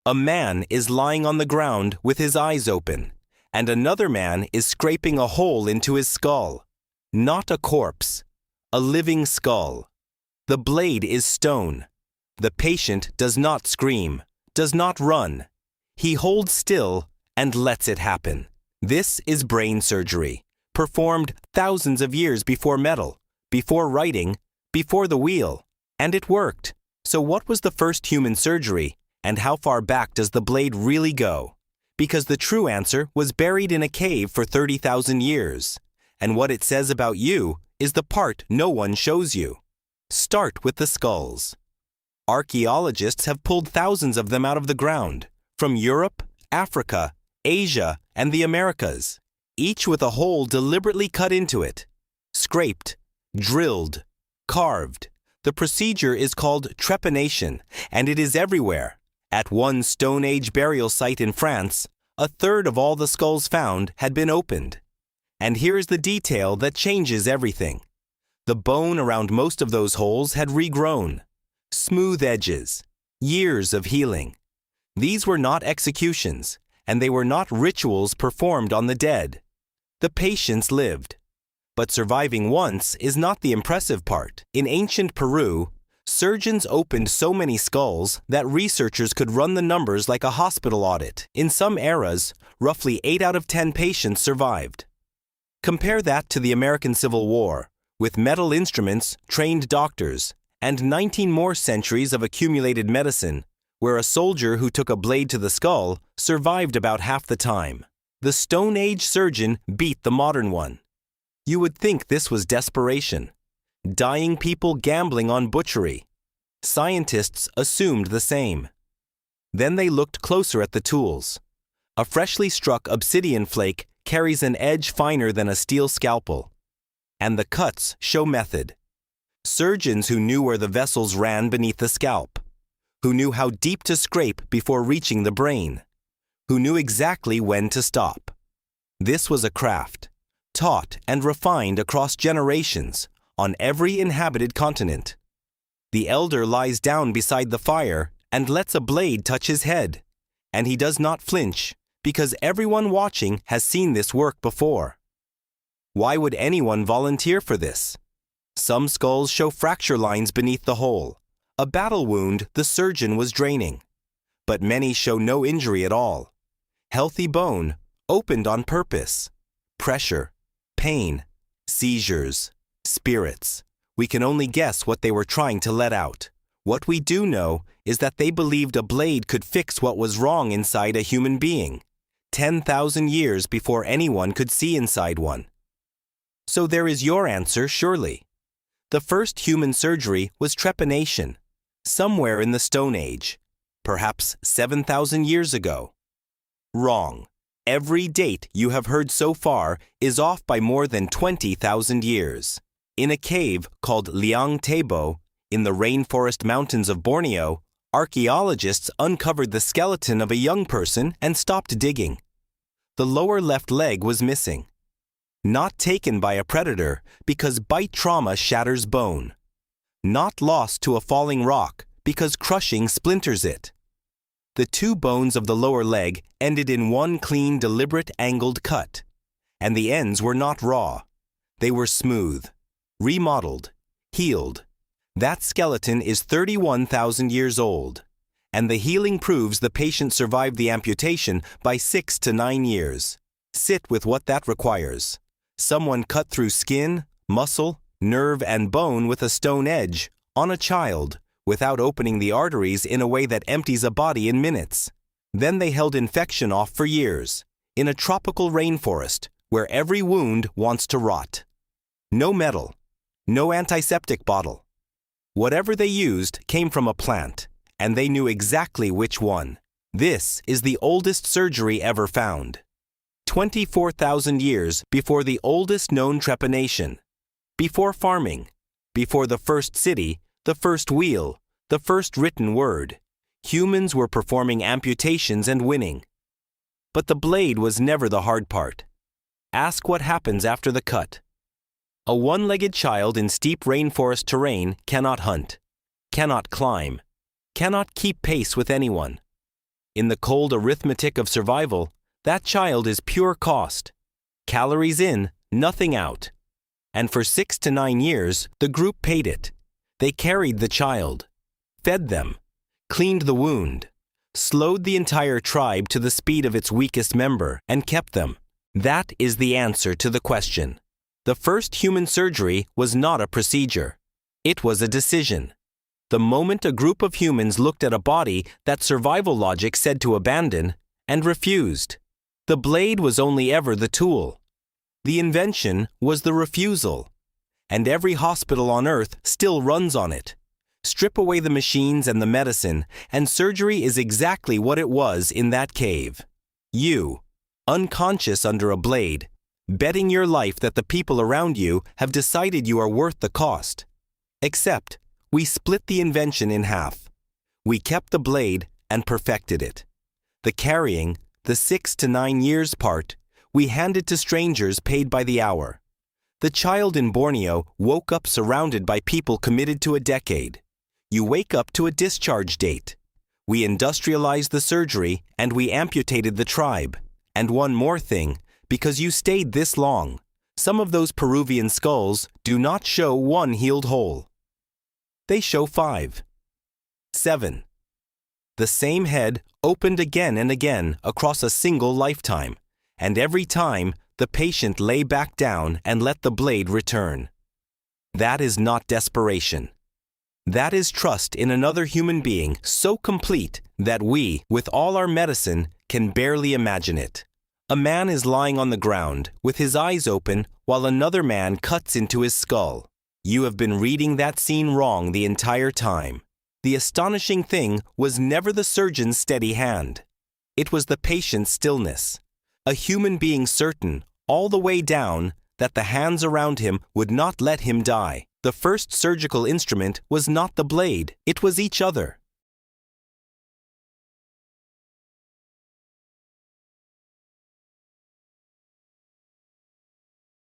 A man is lying on the ground with his eyes open, and another man is scraping a hole into his skull. Not a corpse, a living skull. The blade is stone. The patient does not scream, does not run. He holds still and lets it happen. This is brain surgery, performed thousands of years before metal, before writing, before the wheel. And it worked. So what was the first human surgery, and how far back does the blade really go? Because the true answer was buried in a cave for 30,000 years. And what it says about you is the part no one shows you. Start with the skulls. Archaeologists have pulled thousands of them out of the ground, from Europe, Africa, Asia, and the Americas, each with a hole deliberately cut into it. Scraped, drilled, carved. The procedure is called trepanation, and it is everywhere. At one Stone Age burial site in France, a third of all the skulls found had been opened. And here is the detail that changes everything. The bone around most of those holes had regrown. Smooth edges. Years of healing. These were not executions, and they were not rituals performed on the dead. The patients lived. But surviving once is not the impressive part. In ancient Peru, surgeons opened so many skulls that researchers could run the numbers like a hospital audit. In some eras, roughly 8 out of 10 patients survived. Compare that to the American Civil War, with metal instruments, trained doctors, and 19 more centuries of accumulated medicine, where a soldier who took a blade to the skull survived about half the time. The Stone Age surgeon beat the modern one. You would think this was desperation. Dying people gambling on butchery. Scientists assumed the same. Then they looked closer at the tools. A freshly struck obsidian flake carries an edge finer than a steel scalpel. And the cuts show method. Surgeons who knew where the vessels ran beneath the scalp, who knew how deep to scrape before reaching the brain, who knew exactly when to stop. This was a craft, taught and refined across generations on every inhabited continent. The elder lies down beside the fire and lets a blade touch his head, and he does not flinch because everyone watching has seen this work before. Why would anyone volunteer for this? Some skulls show fracture lines beneath the hole, a battle wound the surgeon was draining. But many show no injury at all. Healthy bone, opened on purpose. Pressure, pain, seizures, spirits. We can only guess what they were trying to let out. What we do know is that they believed a blade could fix what was wrong inside a human being, 10,000 years before anyone could see inside one. So there is your answer, surely. The first human surgery was trepanation, somewhere in the Stone Age, perhaps 7,000 years ago. Wrong. Every date you have heard so far is off by more than 20,000 years. In a cave called Liang Tebo, in the rainforest mountains of Borneo, archaeologists uncovered the skeleton of a young person and stopped digging. The lower left leg was missing. Not taken by a predator because bite trauma shatters bone. Not lost to a falling rock because crushing splinters it. The 2 bones of the lower leg ended in one clean, deliberate angled cut. And the ends were not raw. They were smooth, remodeled, healed. That skeleton is 31,000 years old. And the healing proves the patient survived the amputation by 6 to 9 years. Sit with what that requires. Someone cut through skin, muscle, nerve, and bone with a stone edge on a child without opening the arteries in a way that empties a body in minutes. Then they held infection off for years, in a tropical rainforest where every wound wants to rot. No metal, no antiseptic bottle. Whatever they used came from a plant, and they knew exactly which one. This is the oldest surgery ever found. 24,000 years before the oldest known trepanation, before farming, before the first city, the first wheel, the first written word, humans were performing amputations and winning. But the blade was never the hard part. Ask what happens after the cut. A one-legged child in steep rainforest terrain cannot hunt, cannot climb, cannot keep pace with anyone. In the cold arithmetic of survival, that child is pure cost. Calories in, nothing out. And for 6 to 9 years, the group paid it. They carried the child, fed them, cleaned the wound, slowed the entire tribe to the speed of its weakest member, and kept them. That is the answer to the question. The first human surgery was not a procedure. It was a decision. The moment a group of humans looked at a body that survival logic said to abandon, and refused. The blade was only ever the tool. The invention was the refusal. And every hospital on Earth still runs on it. Strip away the machines and the medicine, and surgery is exactly what it was in that cave. You, unconscious under a blade, betting your life that the people around you have decided you are worth the cost. Except, we split the invention in half. We kept the blade and perfected it. The carrying, the 6 to 9 years part, we handed to strangers paid by the hour. The child in Borneo woke up surrounded by people committed to a decade. You wake up to a discharge date. We industrialized the surgery and we amputated the tribe. And one more thing, because you stayed this long, some of those Peruvian skulls do not show one healed hole. They show 5. 7. The same head opened again and again across a single lifetime, and every time the patient lay back down and let the blade return. That is not desperation. That is trust in another human being so complete that we, with all our medicine, can barely imagine it. A man is lying on the ground with his eyes open while another man cuts into his skull. You have been reading that scene wrong the entire time. The astonishing thing was never the surgeon's steady hand. It was the patient's stillness. A human being certain, all the way down, that the hands around him would not let him die. The first surgical instrument was not the blade, it was each other.